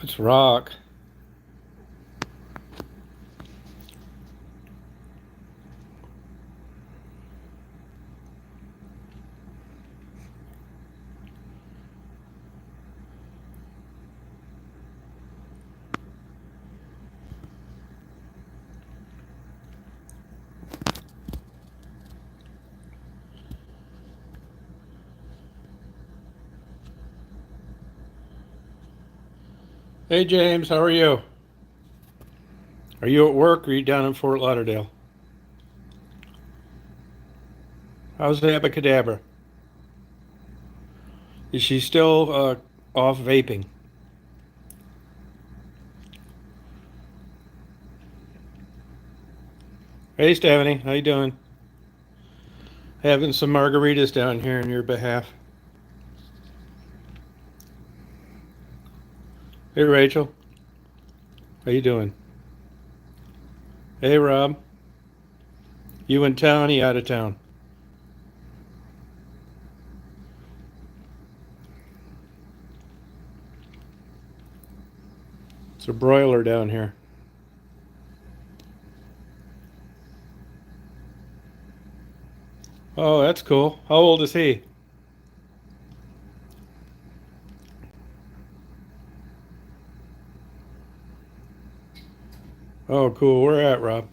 Let's rock. Hey James, how are you? Are you at work or are you down in Fort Lauderdale? How's the Abacadabra? Is she still off vaping? Hey Stephanie, how you doing? Having some margaritas down here in your behalf. Hey Rachel, how you doing? Hey Rob, you in town? You out of town? It's a broiler down here. Oh, that's cool. How old is he? Oh, cool. Where at, Rob?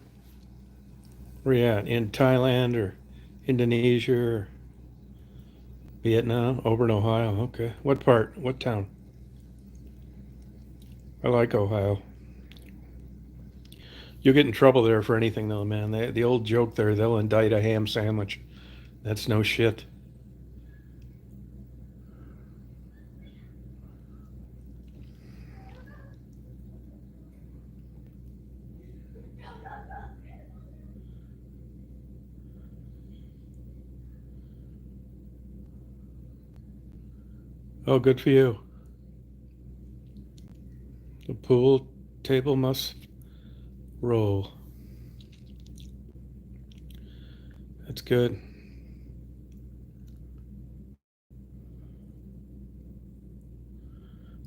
Where you at? In Thailand or Indonesia or Vietnam? Auburn, Ohio. Okay. What part? What town? I like Ohio. You'll get in trouble there for anything, though, man. The old joke there, they'll indict a ham sandwich. That's no shit. Oh, good for you. The pool table must roll. That's good.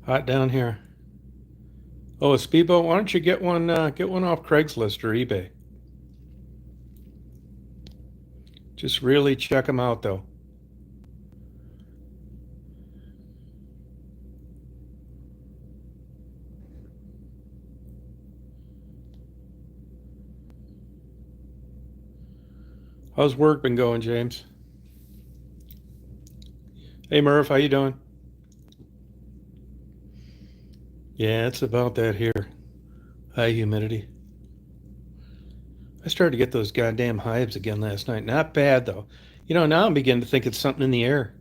Hot down here. Oh, a speedboat. Why don't you get one? Get one off Craigslist or eBay. Just really check them out, though. How's work been going, James? Hey, Murph, how you doing? Yeah, it's about that here. High humidity. I started to get those goddamn hives again last night. Not bad though. Now I'm beginning to think it's something in the air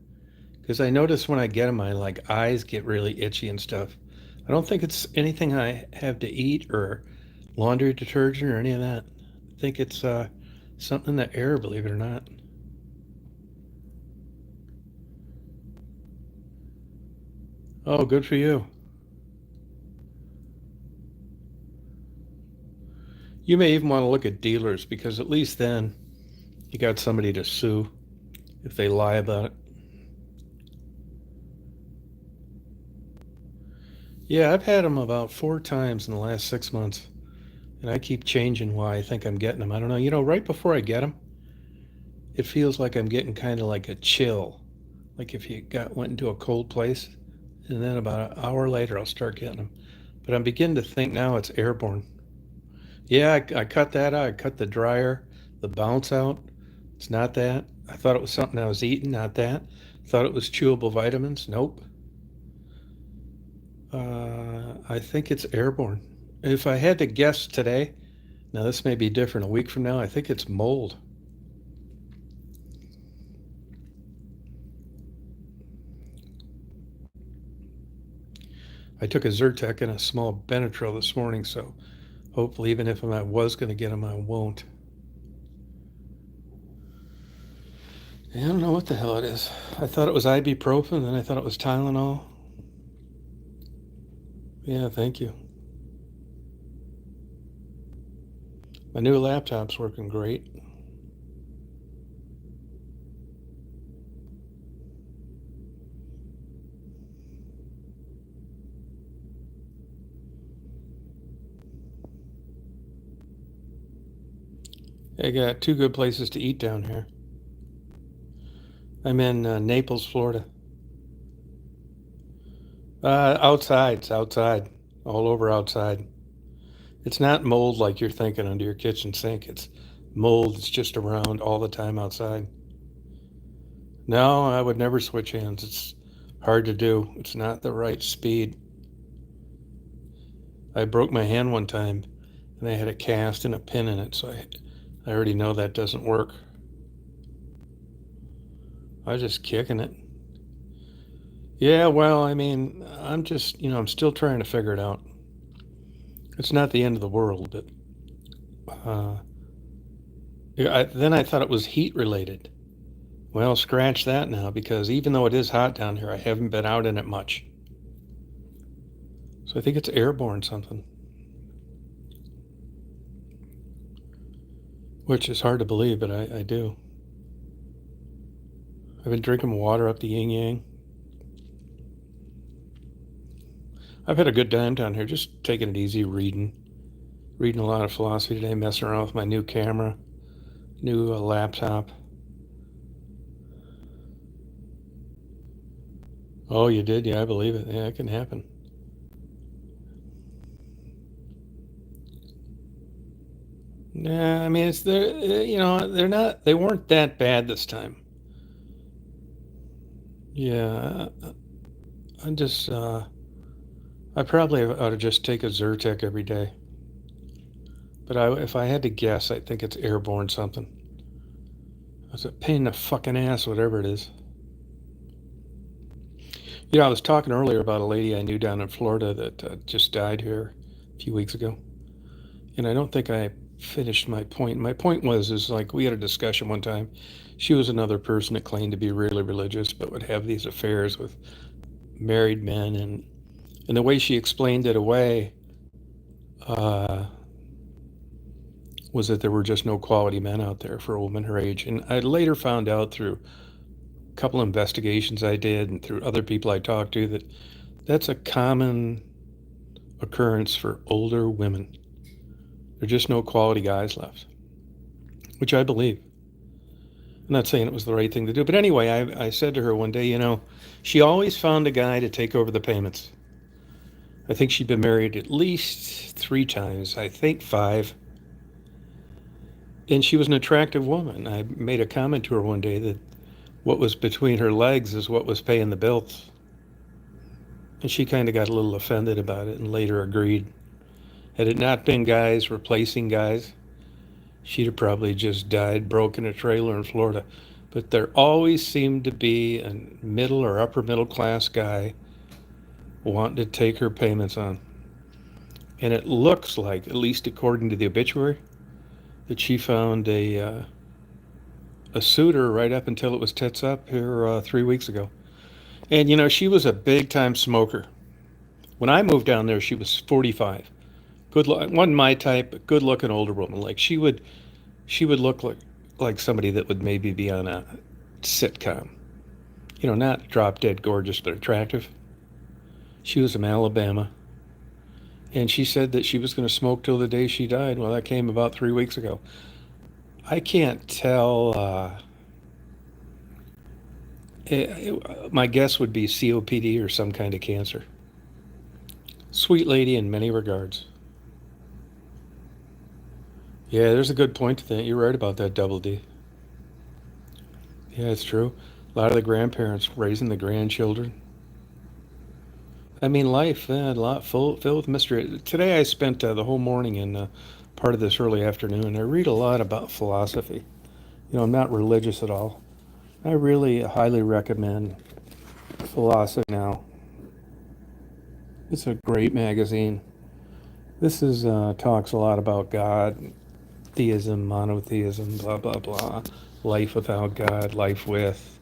because I notice when I get them, my like eyes get really itchy and stuff. I don't think it's anything I have to eat or laundry detergent or any of that. I think it's something in the air, believe it or not. Oh, good for you. You may even want to look at dealers because at least then you got somebody to sue if they lie about it. Yeah, I've had them about 4 times in the last 6 months, and I keep changing why I think I'm getting them. I don't know. Right before I get them, it feels like I'm getting kind of like a chill, like if you got went into a cold place, and then about an hour later I'll start getting them. But I'm beginning to think now it's airborne. Yeah, I cut that out. I cut the dryer, the bounce out. It's not that. I thought it was something I was eating, not that. Thought it was chewable vitamins. Nope. I think it's airborne. If I had to guess today, now this may be different a week from now, I think it's mold. I took a Zyrtec and a small Benadryl this morning, so hopefully, even if I was going to get them, I won't. I don't know what the hell it is. I thought it was ibuprofen, then I thought it was Tylenol. Yeah, thank you. My new laptop's working great. I got two good places to eat down here. I'm in Naples, Florida. Outside. It's outside. All over outside. It's not mold like you're thinking under your kitchen sink. It's mold that's just around all the time outside. No, I would never switch hands. It's hard to do. It's not the right speed. I broke my hand one time and I had a cast and a pin in it, so I already know that doesn't work. I was just kicking it. Yeah, well, I mean, I'm just, I'm still trying to figure it out. It's not the end of the world, but uh, yeah, then I thought it was heat related. Well, scratch that now because even though it is hot down here, I haven't been out in it much. So I think it's airborne something, which is hard to believe, but I do. I've been drinking water up the yin yang. I've had a good time down here, just taking it easy, reading a lot of philosophy today, messing around with my new camera, new laptop. Oh, you did? Yeah, I believe it. Yeah, it can happen. Yeah, I mean, it's they're not, they weren't that bad this time. Yeah, I just, I probably ought to just take a Zyrtec every day. But if I had to guess, I think it's airborne something. It's a pain in the fucking ass, whatever it is. I was talking earlier about a lady I knew down in Florida that just died here a few weeks ago, and I don't think I finished my point. My point is like we had a discussion one time. She was another person that claimed to be really religious, but would have these affairs with married men, and the way she explained it away uh, was that there were just no quality men out there for a woman her age. And I later found out through a couple investigations I did and through other people I talked to that that's a common occurrence for older women. There are just no quality guys left, which I believe. I'm not saying it was the right thing to do, but anyway, I said to her one day, she always found a guy to take over the payments. I think she'd been married at least 3 times, I think 5. And she was an attractive woman. I made a comment to her one day that what was between her legs is what was paying the bills. And she kind of got a little offended about it and later agreed. Had it not been guys replacing guys, she'd have probably just died broke in a trailer in Florida. But there always seemed to be a middle or upper middle class guy wanting to take her payments on. And it looks like, at least according to the obituary, that she found a suitor right up until it was tits up here 3 weeks ago. And she was a big time smoker. When I moved down there, she was 45. Good look, wasn't my type, but good looking older woman. Like she would look like somebody that would maybe be on a sitcom. Not drop dead gorgeous, but attractive. She was from Alabama, and she said that she was going to smoke till the day she died. Well, that came about 3 weeks ago. I can't tell. My guess would be COPD or some kind of cancer. Sweet lady in many regards. Yeah, there's a good point to that. You're right about that, Double D. Yeah, it's true. A lot of the grandparents raising the grandchildren. I mean, life, a lot filled with mystery. Today I spent the whole morning and part of this early afternoon. I read a lot about philosophy. I'm not religious at all. I really highly recommend Philosophy Now. It's a great magazine. This is talks a lot about God, theism, monotheism, blah blah blah, life without God, life with,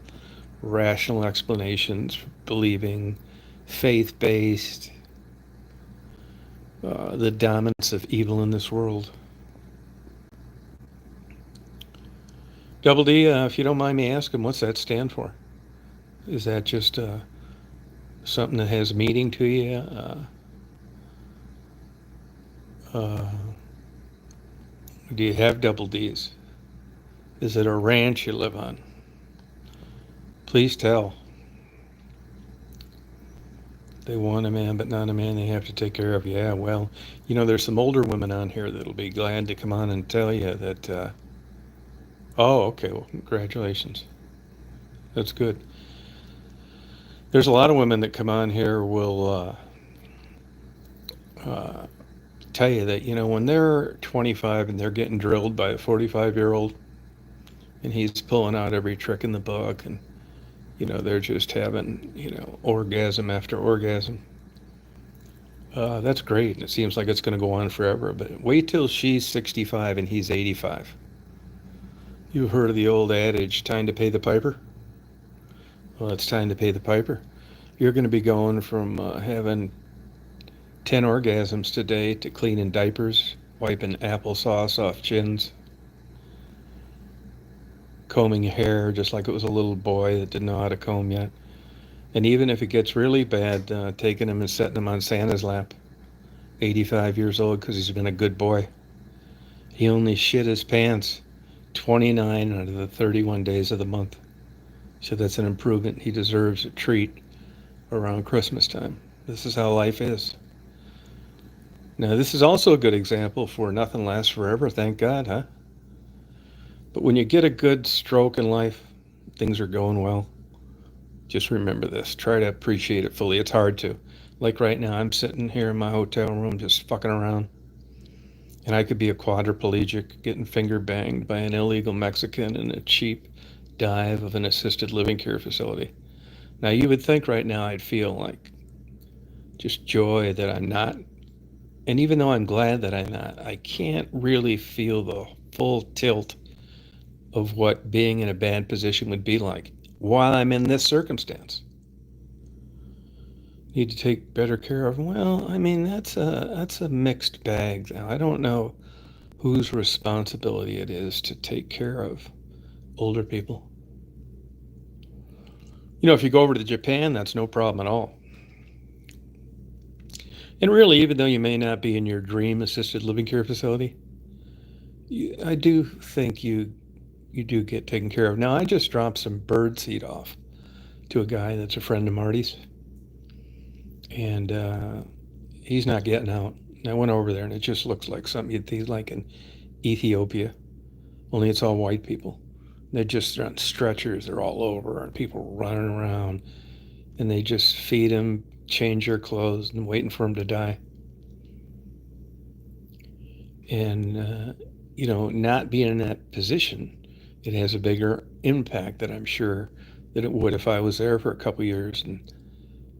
rational explanations, believing, faith-based, the dominance of evil in this world. Double D, if you don't mind me asking, what's that stand for? Is that just something that has meaning to you? Uh, do you have double D's? Is it a ranch you live on? Please tell. They want a man, but not a man they have to take care of. Yeah, well, there's some older women on here that'll be glad to come on and tell you that. Oh, okay. Well, congratulations. That's good. There's a lot of women that come on here will uh, tell you that, when they're 25 and they're getting drilled by a 45-year-old and he's pulling out every trick in the book and, they're just having, orgasm after orgasm. That's great. And it seems like it's going to go on forever. But wait till she's 65 and he's 85. You've heard of the old adage, time to pay the piper? Well, it's time to pay the piper. You're going to be going from having 10 orgasms today to cleaning diapers, wiping applesauce off chins, combing your hair just like it was a little boy that didn't know how to comb yet. And even if it gets really bad, taking him and setting him on Santa's lap, 85 years old because he's been a good boy. He only shit his pants 29 out of the 31 days of the month. So that's an improvement. He deserves a treat around Christmas time. This is how life is. Now, this is also a good example for nothing lasts forever, thank God, huh? But when you get a good stroke in life, things are going well. Just remember this. Try to appreciate it fully. It's hard to. Like right now, I'm sitting here in my hotel room just fucking around. And I could be a quadriplegic getting finger banged by an illegal Mexican in a cheap dive of an assisted living care facility. Now, you would think right now I'd feel like just joy that I'm not. And even though I'm glad that I'm not, I can't really feel the full tilt of what being in a bad position would be like while I'm in this circumstance. Need to take better care of them. Well, I mean, that's a mixed bag. Now, I don't know whose responsibility it is to take care of older people. If you go over to Japan, that's no problem at all. And really, even though you may not be in your dream assisted living care facility, I do think you do get taken care of. Now, I just dropped some birdseed off to a guy that's a friend of Marty's, and he's not getting out. And I went over there, and it just looks like something you'd see like in Ethiopia, only it's all white people. They're just on stretchers. They're all over, and people running around, and they just feed them, change their clothes, and waiting for them to die. And, not being in that position, it has a bigger impact than I'm sure that it would if I was there for a couple years and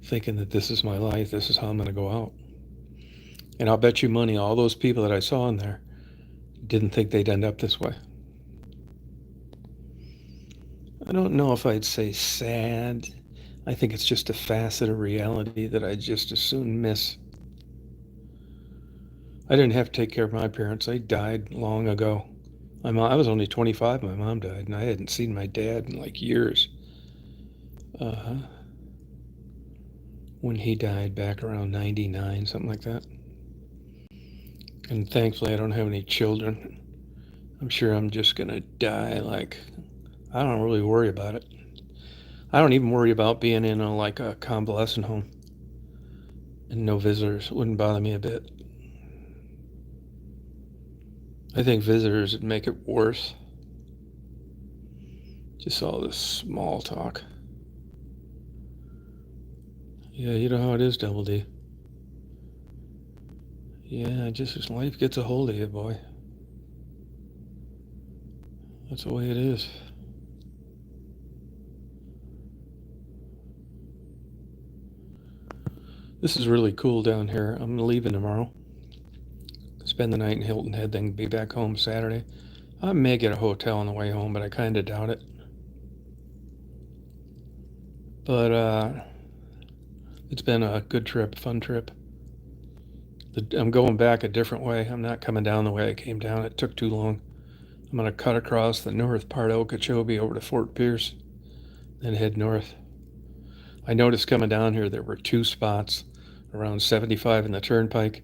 thinking that this is my life, this is how I'm going to go out. And I'll bet you money all those people that I saw in there didn't think they'd end up this way. I don't know if I'd say sad. I think it's just a facet of reality that I just as soon miss. I didn't have to take care of my parents. They died long ago. I was only 25 when my mom died, and I hadn't seen my dad in like years. When he died back around 99, something like that. And thankfully, I don't have any children. I'm sure I'm just going to die like, I don't really worry about it. I don't even worry about being in a convalescent home and no visitors. It wouldn't bother me a bit. I think visitors would make it worse. Just all this small talk. Yeah, you know how it is, Double D. Yeah, just as life gets a hold of you, boy. That's the way it is. This is really cool down here. I'm leaving tomorrow. Spend the night in Hilton Head, then be back home Saturday. I may get a hotel on the way home, but I kind of doubt it. But it's been a good trip, fun trip. I'm going back a different way. I'm not coming down the way I came down. It took too long. I'm going to cut across the north part of Okeechobee over to Fort Pierce, then head north. I noticed coming down here there were two spots around 75 in the turnpike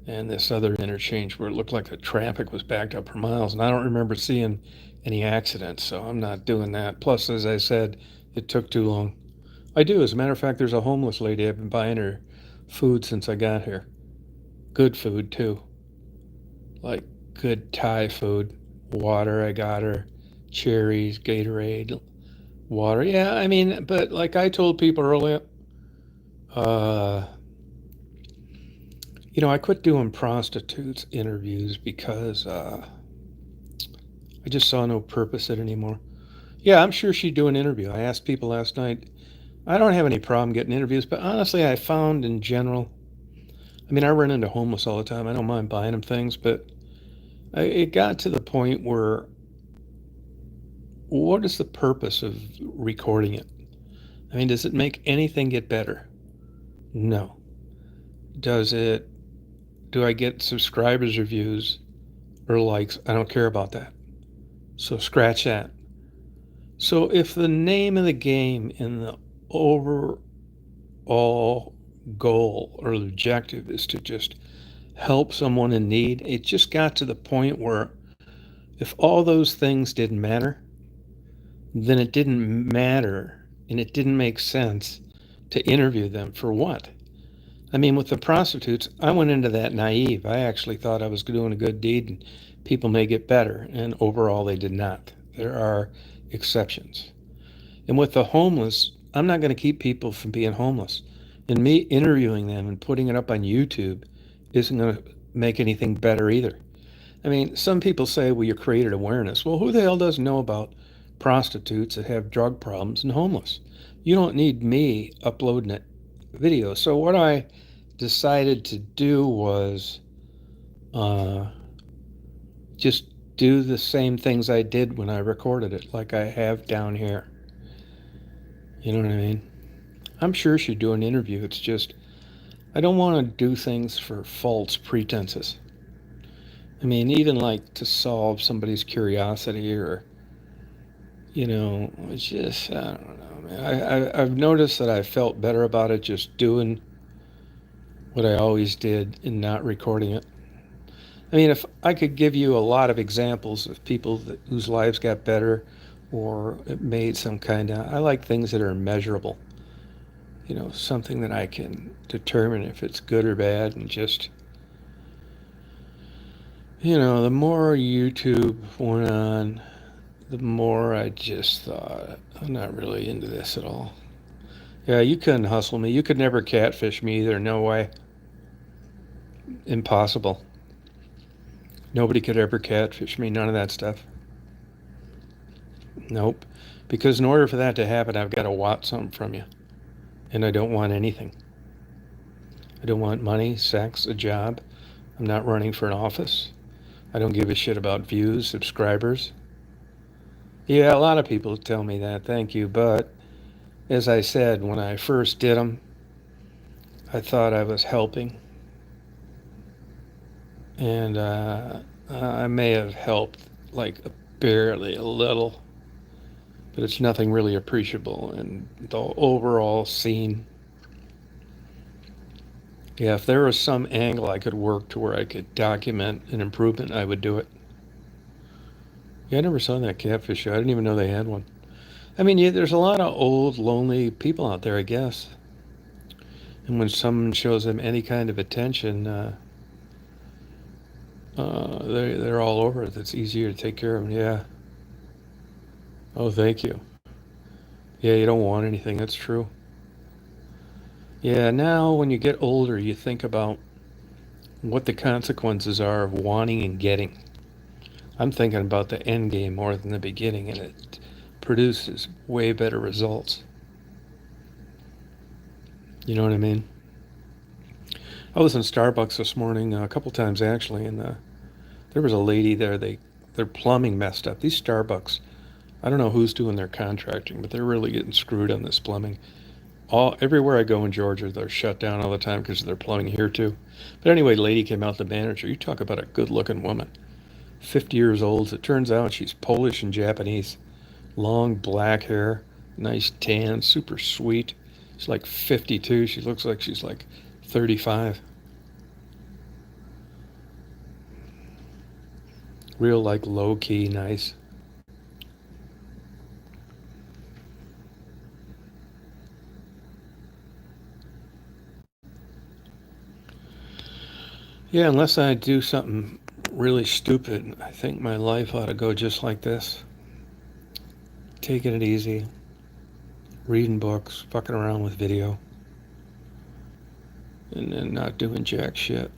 and this other interchange where it looked like the traffic was backed up for miles. And I don't remember seeing any accidents, so I'm not doing that. Plus, as I said, it took too long. I do. As a matter of fact, there's a homeless lady. I've been buying her food since I got here. Good food, too. Like good Thai food. Water, I got her. Cherries, Gatorade, water. Yeah, I mean, but like I told people earlier, uh, I quit doing prostitutes interviews because I just saw no purpose in it anymore. Yeah, I'm sure she'd do an interview. I asked people last night. I don't have any problem getting interviews, but honestly, I found in general, I mean, I run into homeless all the time. I don't mind buying them things, but it got to the point where what is the purpose of recording it? I mean, does it make anything get better? No. Does it, do I get subscribers or views or likes? I don't care about that. So scratch that. So if the name of the game and the overall goal or objective is to just help someone in need, it just got to the point where if all those things didn't matter, then it didn't matter and it didn't make sense to interview them for what? I mean, with the prostitutes, I went into that naive. I actually thought I was doing a good deed and people may get better, and overall they did not. There are exceptions. And with the homeless, I'm not going to keep people from being homeless. And me interviewing them and putting it up on YouTube isn't going to make anything better either. I mean, some people say, well, you created awareness. Well, who the hell doesn't know about prostitutes that have drug problems and homeless? You don't need me uploading it video. So what I decided to do was uh, just do the same things I did when I recorded it, like I have down here. You know what I mean? I'm sure she'd do an interview. It's just, I don't want to do things for false pretenses. I mean, even like to solve somebody's curiosity or, it's just, I don't know, man. I've noticed that I felt better about it just doing what I always did and not recording it. I mean, if I could give you a lot of examples of people whose lives got better or it made some kind of, I like things that are measurable, something that I can determine if it's good or bad and just, the more YouTube went on, the more I just thought, I'm not really into this at all. Yeah, you couldn't hustle me. You could never catfish me either. No way. Impossible. Nobody could ever catfish me. None of that stuff. Nope. Because in order for that to happen, I've got to want something from you. And I don't want anything. I don't want money, sex, a job. I'm not running for an office. I don't give a shit about views, subscribers. Yeah, a lot of people tell me that. Thank you. But as I said, when I first did them, I thought I was helping. And I may have helped like barely a little, but it's nothing really appreciable. And the overall scene, yeah, if there was some angle I could work to where I could document an improvement, I would do it. Yeah, I never saw that catfish show. I didn't even know they had one. I mean, yeah, there's a lot of old, lonely people out there, I guess. And when someone shows them any kind of attention, they're all over it. It's easier to take care of them. Yeah. Oh, thank you. Yeah, you don't want anything. That's true. Yeah, now when you get older, you think about what the consequences are of wanting and getting. I'm thinking about the end game more than the beginning, and it produces way better results. You know what I mean? I was in Starbucks this morning a couple times actually, and there was a lady there. Their plumbing messed up. These Starbucks, I don't know who's doing their contracting, but they're really getting screwed on this plumbing. Everywhere I go in Georgia, they're shut down all the time because of their plumbing here too. But anyway, lady came out, the manager. You talk about a good-looking woman, 50 years old. As it turns out, she's Polish and Japanese. Long black hair, nice tan, super sweet. She's like 52. She looks like she's like 35. Real like low key, nice. Yeah, unless I do something really stupid, I think my life ought to go just like this. Taking it easy, reading books, fucking around with video, and then not doing jack shit.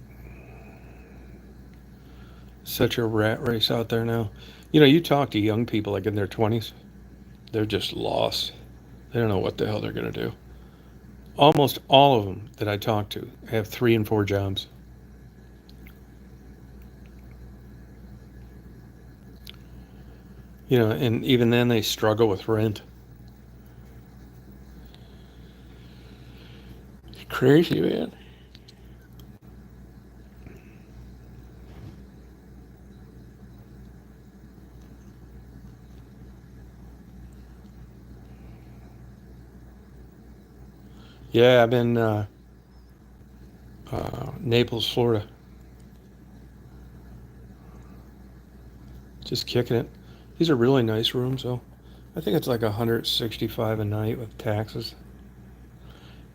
Such a rat race out there now. You know, you talk to young people like in their 20s, they're just lost. They don't know what the hell they're going to do. Almost all of them that I talk to have 3 and 4 jobs. You know, and even then they struggle with rent. It's crazy, man. Yeah, I've been Naples, Florida, just kicking it. These are really nice rooms, though. I think it's like 165 a night with taxes.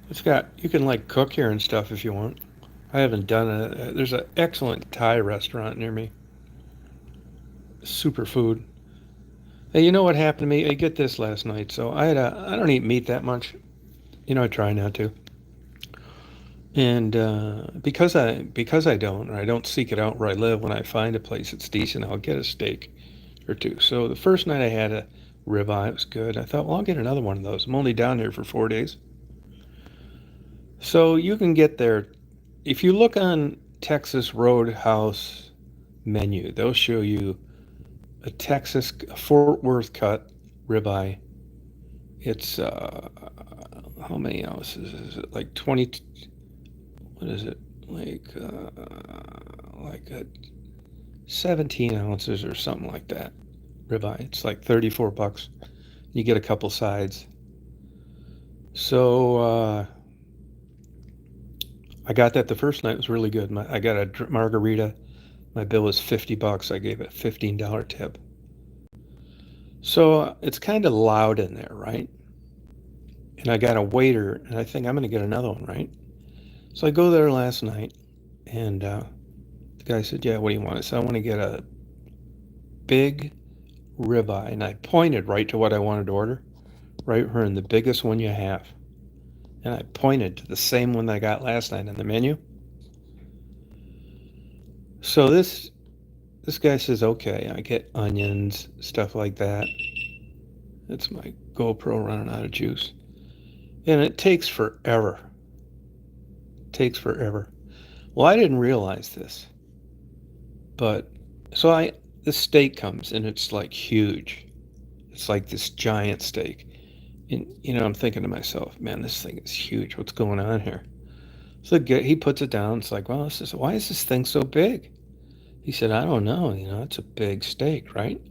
It's got you can like cook here and stuff if you want. I haven't done it. There's an excellent Thai restaurant near me. Super food. Hey, you know what happened to me? I get this last night. So I don't eat meat that much. You know, I try not to. And because I don't, or I don't seek it out where I live. When I find a place that's decent, I'll get a steak or two. So the first night I had a ribeye. It was good. I thought, well, I'll get another one of those. I'm only down here for 4 days. So you can get there if you look on Texas Roadhouse menu. They'll show you a Fort Worth cut ribeye. It's how many ounces is it? Like 20. What is it? Like 17 ounces or something like that. Ribeye. It's like $34. You get a couple sides. So I got that the first night. It was really good. I got a margarita. My bill was $50. I gave it a $15 tip. So it's kind of loud in there, right? And I got a waiter, and I think I'm going to get another one, right? So I go there last night, and the guy said, "Yeah, what do you want?" I said, "I want to get a big ribeye," and I pointed right to what I wanted to order, right here in the biggest one you have, and I pointed to the same one that I got last night on the menu. So this guy says, "Okay," I get onions, stuff like that. It's my GoPro running out of juice, and it takes forever. Takes forever. Well, I didn't realize this, but so I this steak comes and it's like huge. It's like this giant steak. And you know, I'm thinking to myself, man, this thing is huge. What's going on here? So he puts it down. It's like, well, why is this thing so big? He said, I don't know. You know, it's a big steak, right?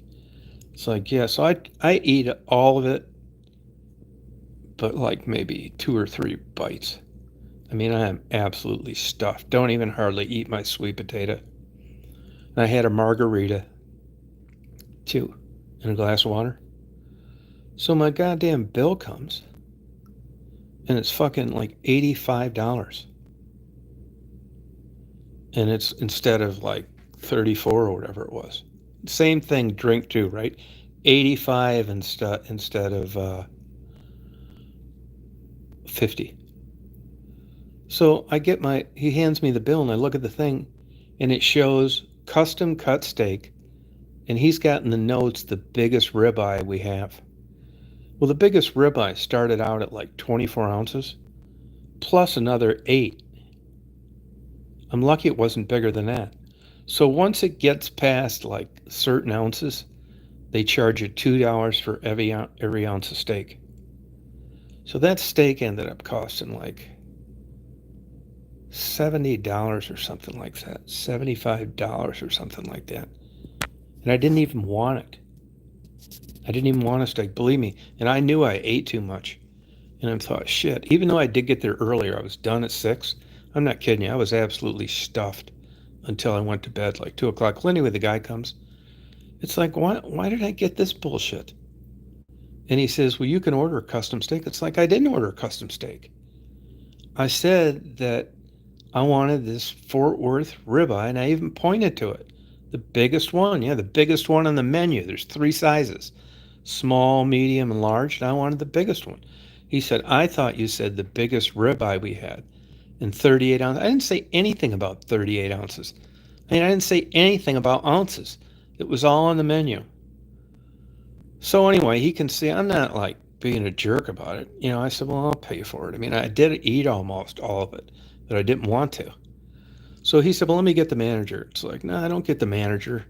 It's like, yeah. So I eat all of it, but like maybe 2 or 3 bites. I mean, I am absolutely stuffed. Don't even hardly eat my sweet potato. And I had a margarita too, and a glass of water. So my goddamn bill comes, and it's fucking like $85, and it's instead of like 34 or whatever it was. Same thing, drink too, right? 85 instead of 50. So he hands me the bill, and I look at the thing, and it shows custom cut steak, and he's got in the notes the biggest ribeye we have. Well, the biggest ribeye started out at like 24 ounces, plus another 8. I'm lucky it wasn't bigger than that. So once it gets past like certain ounces, they charge you $2 for every ounce of steak. So that steak ended up costing like $70 or something like that, $75 or something like that. And I didn't even want it. I didn't even want a steak, believe me. And I knew I ate too much. And I thought, shit, even though I did get there earlier, I was done at 6. I'm not kidding you. I was absolutely stuffed until I went to bed, like 2 o'clock. Well, anyway, the guy comes. It's like, why did I get this bullshit? And he says, well, you can order a custom steak. It's like, I didn't order a custom steak. I said that I wanted this Fort Worth ribeye, and I even pointed to it. The biggest one, yeah, the biggest one on the menu. There's three sizes: small, medium, and large, and I wanted the biggest one. He said, I thought you said the biggest ribeye we had in 38 ounces. I didn't say anything about 38 ounces. I mean, I didn't say anything about ounces. It was all on the menu. So anyway, he can see I'm not like being a jerk about it. I said, well, I'll pay for it. I mean, I did eat almost all of it, but I didn't want to. So he said, well, let me get the manager. It's like, no, I don't get the manager.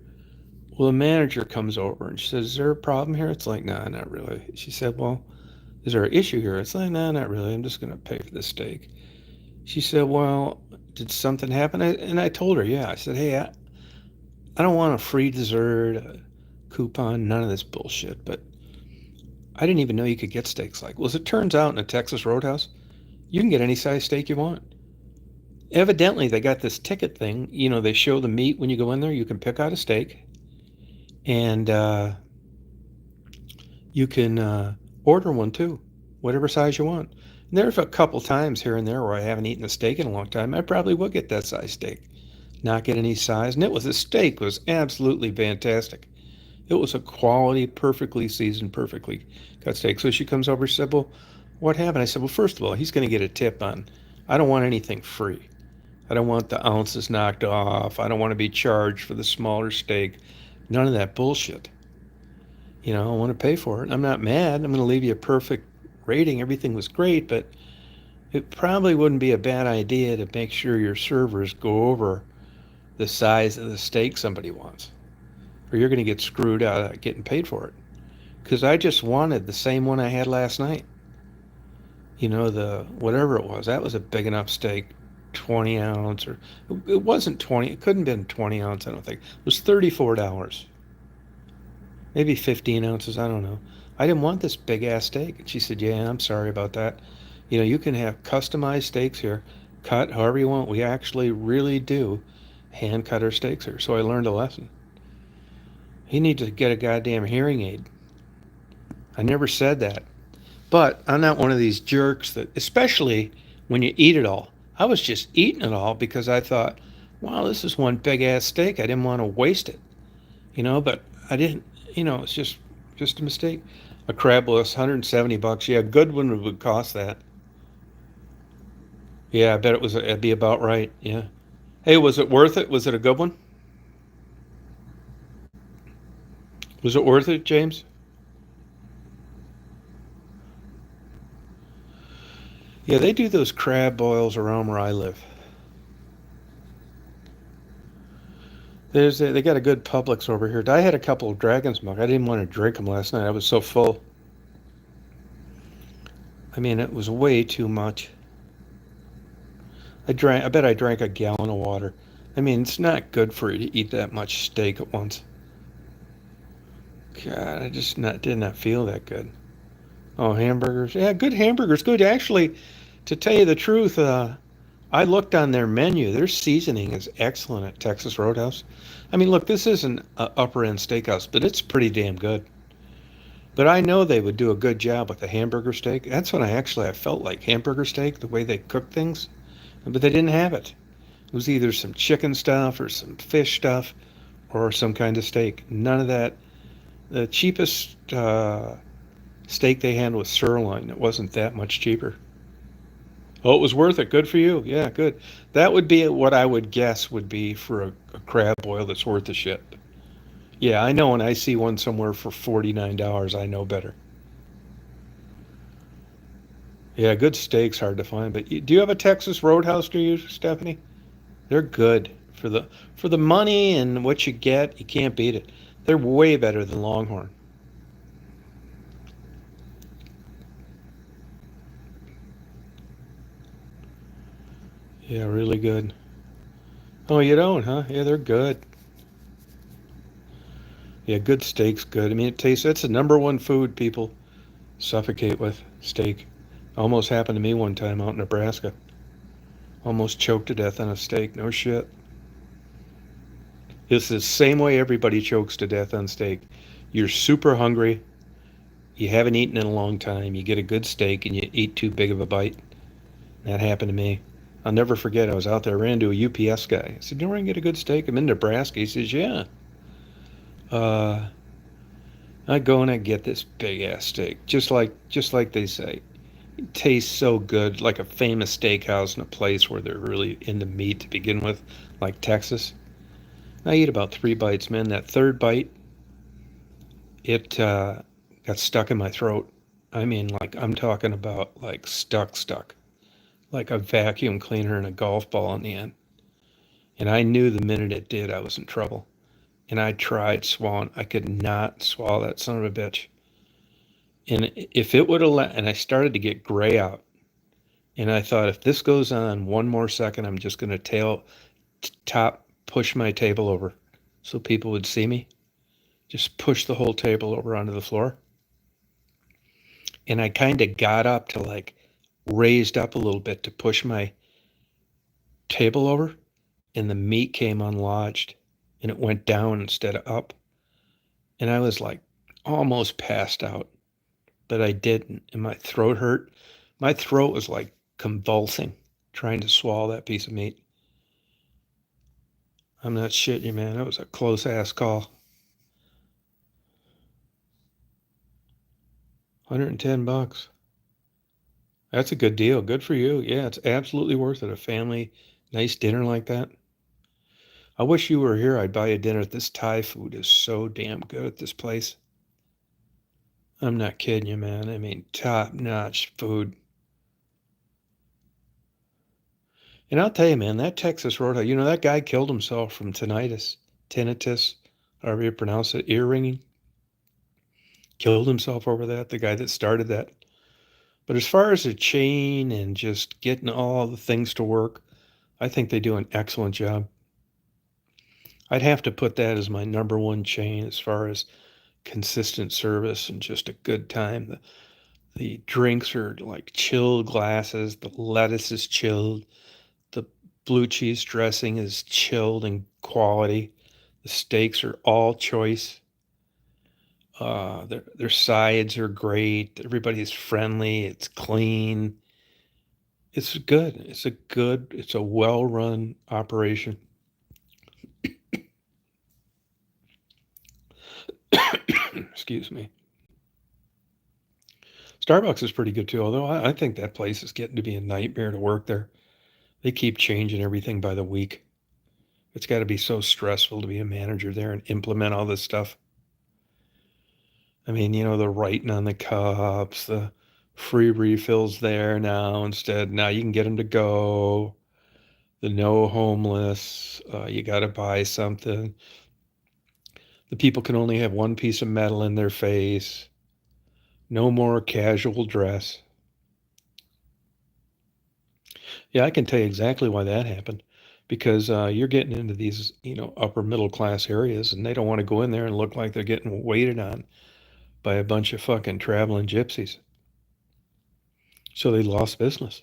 Well, the manager comes over and she says, is there a problem here? It's like, no, not really. She said, well, is there an issue here? It's like, no, not really. I'm just going to pay for the steak. She said, well, did something happen? And I told her, yeah. I said, hey, I don't want a free dessert, a coupon, none of this bullshit. But I didn't even know you could get steaks like. Well, as it turns out, in a Texas Roadhouse, you can get any size steak you want. Evidently, they got this ticket thing. They show the meat when you go in there. You can pick out a steak, and you can order one too, whatever size you want. And there's a couple times here and there where I haven't eaten a steak in a long time. I probably would get that size steak, not get any size. And the steak was absolutely fantastic. It was a quality, perfectly seasoned, perfectly cut steak. So she comes over. She said, well, what happened? I said, well, first of all, he's going to get a tip on. I don't want anything free. I don't want the ounces knocked off. I don't want to be charged for the smaller steak. None of that bullshit. I want to pay for it. I'm not mad. I'm going to leave you a perfect rating. Everything was great, but it probably wouldn't be a bad idea to make sure your servers go over the size of the steak somebody wants, or you're going to get screwed out of getting paid for it. Because I just wanted the same one I had last night. The whatever it was. That was a big enough steak. 20 ounce, or it wasn't 20, it couldn't have been 20 ounce, I don't think. It was $34, maybe 15 ounces, I don't know. I didn't want this big ass steak. And she said, yeah, I'm sorry about that. You can have customized steaks here, cut however you want. We actually really do hand cut our steaks here. So I learned a lesson. You need to get a goddamn hearing aid. I never said that. But I'm not one of these jerks that, especially when you eat it all. I was just eating it all because I thought, wow, this is one big ass steak. I didn't want to waste it, but I didn't, it's just a mistake. A crab was $170. Yeah, a good one would cost that. Yeah, I bet it'd be about right. Yeah. Hey, was it worth it? Was it a good one? Was it worth it, James? Yeah, they do those crab boils around where I live. They got a good Publix over here. I had a couple of Dragon's Milk. I didn't want to drink them last night. I was so full. I mean, it was way too much. I bet I drank a gallon of water. I mean, it's not good for you to eat that much steak at once. God, I just did not feel that good. Oh, hamburgers. Yeah, good hamburgers. Good. Actually, to tell you the truth, I looked on their menu. Their seasoning is excellent at Texas Roadhouse. I mean, look, this isn't an upper end steakhouse, but it's pretty damn good. But I know they would do a good job with the hamburger steak. That's when I felt like hamburger steak, the way they cook things. But they didn't have it. It was either some chicken stuff or some fish stuff or some kind of steak. None of that. The cheapest steak they had was sirloin. It wasn't that much cheaper. Oh, it was worth it. Good for you. Yeah, good. That would be what I would guess would be for a crab boil that's worth the shit. Yeah, I know when I see one somewhere for $49, I know better. Yeah, good steak's hard to find. But do you have a Texas Roadhouse near you, Stephanie? They're good for the money and what you get. You can't beat it. They're way better than Longhorn. Yeah, really good. Oh, you don't, huh? Yeah, they're good. Yeah, good steak's good. I mean, it tastes. That's the number one food people suffocate with, steak. Almost happened to me one time out in Nebraska. Almost choked to death on a steak. No shit. It's the same way everybody chokes to death on steak. You're super hungry. You haven't eaten in a long time. You get a good steak and you eat too big of a bite. That happened to me. I'll never forget. I was out there, ran into a UPS guy. I said, "You know where I can get a good steak?" I'm in Nebraska. He says, "Yeah." Uh, I go and I get this big ass steak, just like they say. It tastes so good, like a famous steakhouse in a place where they're really into meat to begin with, like Texas. I eat about 3 bites, man. That third bite, it got stuck in my throat. I mean, like I'm talking about like stuck, like a vacuum cleaner and a golf ball in the end. And I knew the minute it did, I was in trouble. And I tried swallowing. I could not swallow that son of a bitch. And if it would have let, and I started to get gray out. And I thought, if this goes on one more second, I'm just going to push my table over so people would see me. Just push the whole table over onto the floor. And I kind of got up to like raised up a little bit to push my table over, and the meat came unlodged and it went down instead of up. And I was like almost passed out, but I didn't. And my throat hurt. My throat was like convulsing trying to swallow that piece of meat. I'm not shitting you, man. That was a close ass call. $110. That's a good deal. Good for you. Yeah, it's absolutely worth it. A family nice dinner like that. I wish you were here. I'd buy you dinner. This Thai food is so damn good at this place. I'm not kidding you, man. I mean, top notch food. And I'll tell you, man, that Texas Roadhouse, that guy killed himself from tinnitus, however you pronounce it, ear ringing. Killed himself over that, the guy that started that. But as far as a chain and just getting all the things to work, I think they do an excellent job. I'd have to put that as my number one chain as far as consistent service and just a good time. The drinks are like chilled glasses, the lettuce is chilled, the blue cheese dressing is chilled in quality. The steaks are all choice. Their sides are great. Everybody's friendly. It's clean. It's good. It's a well run operation. Excuse me. Starbucks is pretty good too, although I think that place is getting to be a nightmare to work there. They keep changing everything by the week. It's got to be so stressful to be a manager there and implement all this stuff. I mean, the writing on the cups, the free refills there now instead. Now you can get them to go. The no homeless. You got to buy something. The people can only have one piece of metal in their face. No more casual dress. Yeah, I can tell you exactly why that happened. Because you're getting into these, upper middle class areas, and they don't want to go in there and look like they're getting waited on by a bunch of fucking traveling gypsies. So they lost business.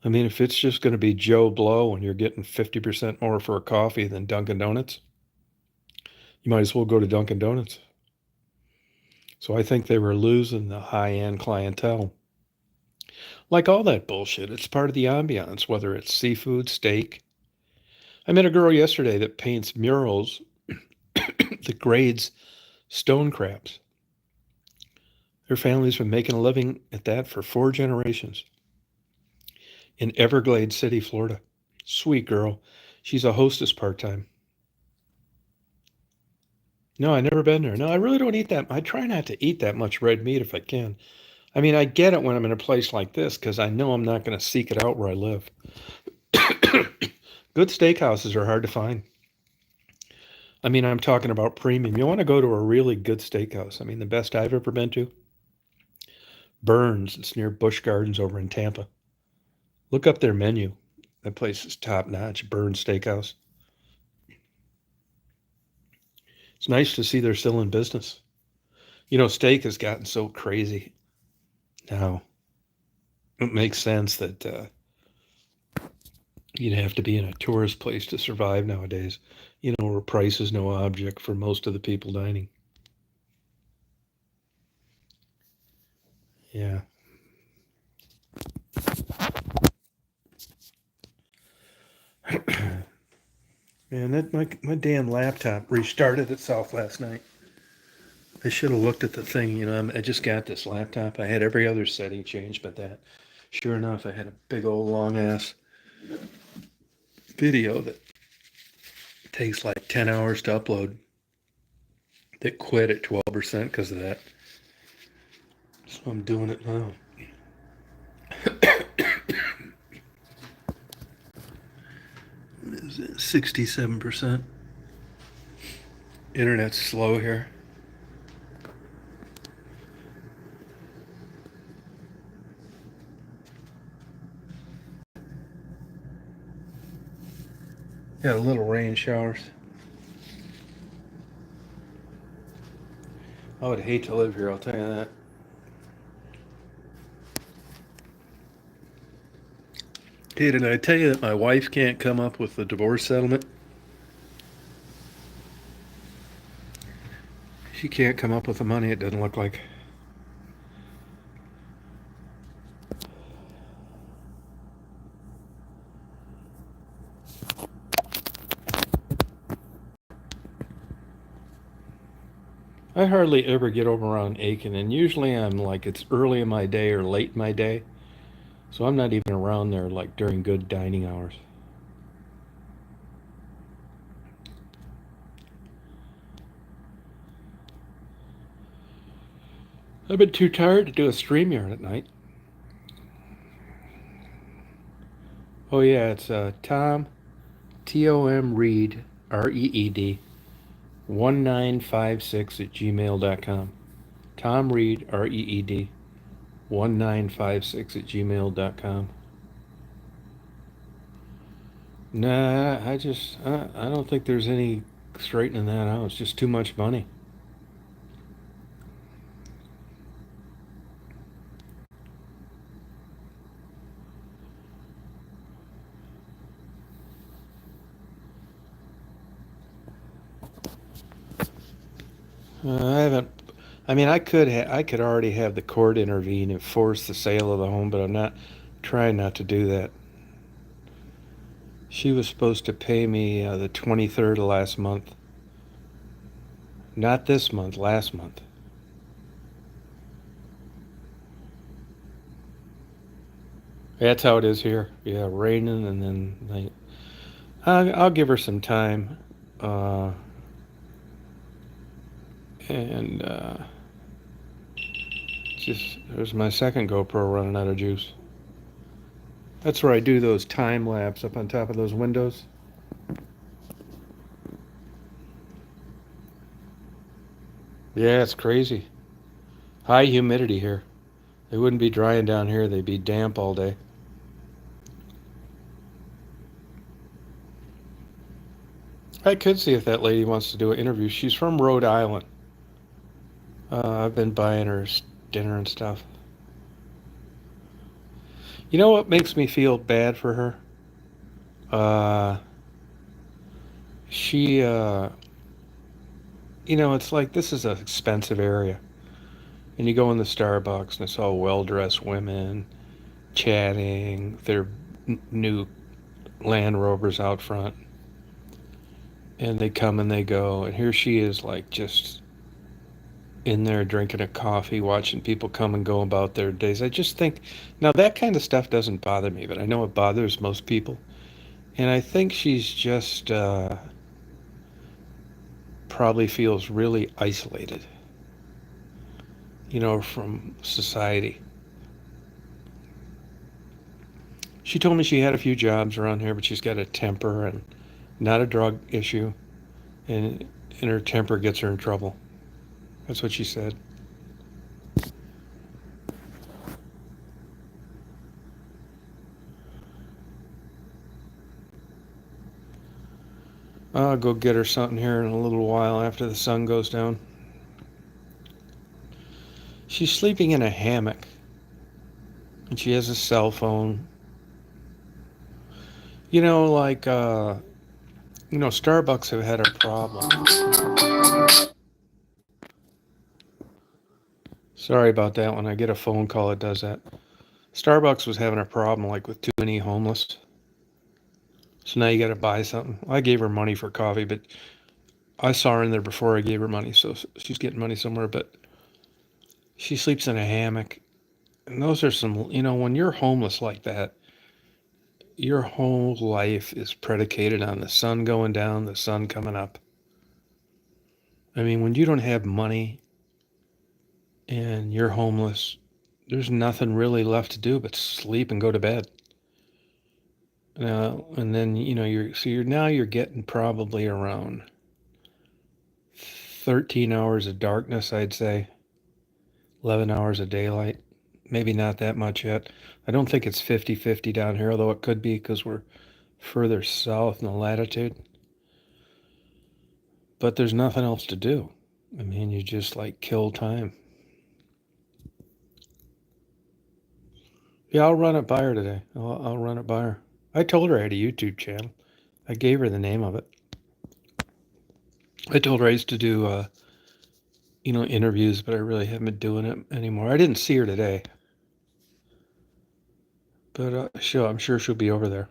I mean, if it's just going to be Joe Blow and you're getting 50% more for a coffee than Dunkin' Donuts, you might as well go to Dunkin' Donuts. So I think they were losing the high end clientele. Like all that bullshit, it's part of the ambiance, whether it's seafood, steak. I met a girl yesterday that paints murals that grades stone crabs. Her family's been making a living at that for 4 generations in Everglades City, Florida. Sweet girl. She's a hostess part time. No, I never been there. No, I really don't eat that. I try not to eat that much red meat if I can. I mean, I get it when I'm in a place like this because I know I'm not going to seek it out where I live. Good steakhouses are hard to find. I mean, I'm talking about premium. You want to go to a really good steakhouse. I mean, the best I've ever been to, Burns. It's near Busch Gardens over in Tampa. Look up their menu. That place is top notch. Burns Steakhouse. It's nice to see they're still in business. Steak has gotten so crazy now. It makes sense that you'd have to be in a tourist place to survive nowadays, where price is no object for most of the people dining. Yeah. Man, that my damn laptop restarted itself last night. I should have looked at the thing. I just got this laptop. I had every other setting changed, but that. Sure enough, I had a big old long ass video that takes like 10 hours to upload that quit at 12% because of that. So I'm doing it now. 67%. Internet's slow here. Got a little rain showers. I would hate to live here, I'll tell you that. Hey, did I tell you that my wife can't come up with the divorce settlement? She can't come up with the money, it doesn't look like. I hardly ever get over around Aiken, and usually I'm like it's early in my day or late in my day, so I'm not even around there like during good dining hours. I've been too tired to do a stream yard at night. Oh yeah, it's Tom Tom Reed Reed 1956 at gmail.com. Tom Reed Reed 1956 at gmail.com. Nah, I don't think there's any straightening that out. It's just too much money. I haven't. I mean, I could already have the court intervene and force the sale of the home, but I'm not trying not to do that. She was supposed to pay me the 23rd of last month. Not this month, last month. That's how it is here. Yeah, raining, and then I'll give her some time. Uh, and just there's my second GoPro running out of juice. That's where I do those time lapse up on top of those windows. Yeah, it's crazy. High humidity here. They wouldn't be drying down here, they'd be damp all day. I could see if that lady wants to do an interview. She's from Rhode Island. I've been buying her dinner and stuff. You know what makes me feel bad for her? Uh, she, it's like this is an expensive area. And you go in the Starbucks and it's all well dressed women chatting, their new Land Rovers out front. And they come and they go. And here she is, like, just in there drinking a coffee, watching people come and go about their days. I just think, now that kind of stuff doesn't bother me, but I know it bothers most people. And I think she's just probably feels really isolated, from society. She told me she had a few jobs around here, but she's got a temper and not a drug issue, and her temper gets her in trouble. That's what she said. I'll go get her something here in a little while after the sun goes down. She's sleeping in a hammock, and she has a cell phone. Like, Starbucks have had a problem. Sorry about that. When I get a phone call, it does that. Starbucks was having a problem, like, with too many homeless. So now you got to buy something. I gave her money for coffee, but I saw her in there before I gave her money, so she's getting money somewhere. But she sleeps in a hammock, and those are some. When you're homeless like that, your whole life is predicated on the sun going down, the sun coming up. I mean, when you don't have money and you're homeless, there's nothing really left to do but sleep and go to bed. And then you're getting probably around 13 hours of darkness, I'd say, 11 hours of daylight. Maybe not that much yet. I don't think it's 50-50 down here, although it could be because we're further south in the latitude. But there's nothing else to do. I mean, you just like kill time. Yeah, I'll run it by her today. I'll run it by her. I told her I had a YouTube channel. I gave her the name of it. I told her I used to do, interviews, but I really haven't been doing it anymore. I didn't see her today, but I'm sure she'll be over there.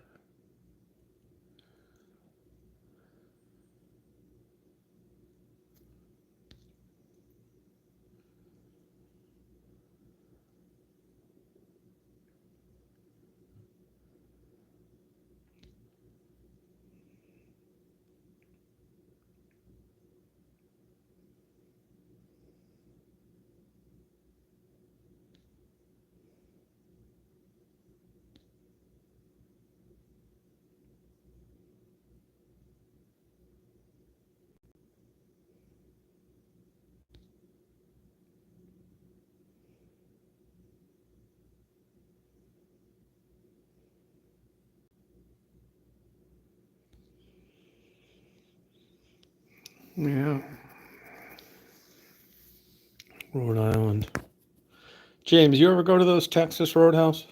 Yeah, Rhode Island. James, you ever go to those Texas Roadhouse?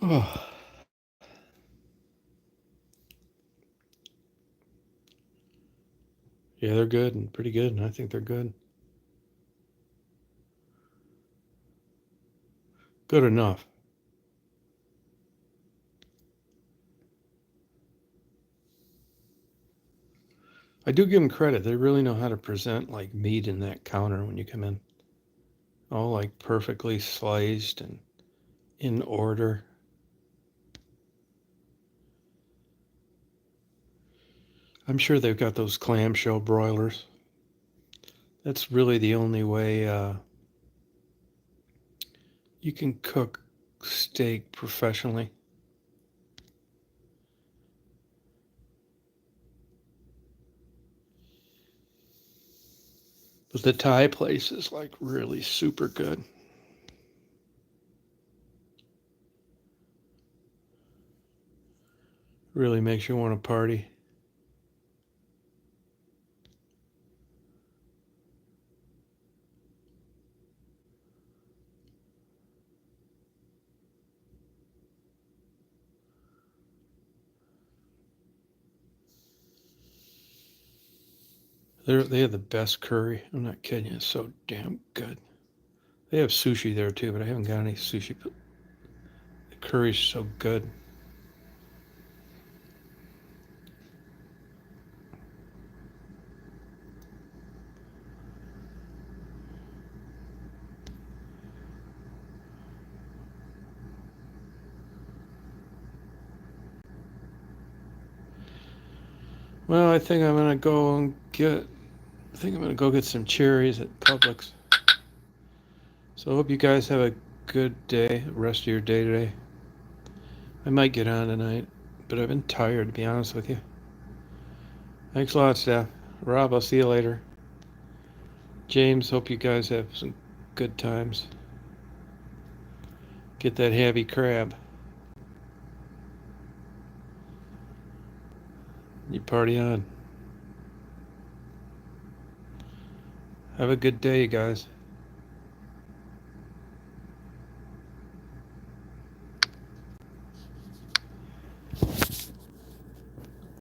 Oh, yeah, they're good and pretty good, and I think they're good. Good enough. I do give them credit. They really know how to present like meat in that counter when you come in. All like perfectly sliced and in order. I'm sure they've got those clamshell broilers. That's really the only way you can cook steak professionally. But the Thai place is like really super good. Really makes you want to party. They have the best curry. I'm not kidding you. It's so damn good. They have sushi there too, but I haven't got any sushi. But the curry's so good. Well, I think I'm gonna go and get. I think I'm gonna go get some cherries at Publix. So I hope you guys have a good day, rest of your day today. I might get on tonight, but I've been tired to be honest with you. Thanks a lot, Steph. Rob, I'll see you later. James, hope you guys have some good times. Get that heavy crab. You party on. Have a good day, guys.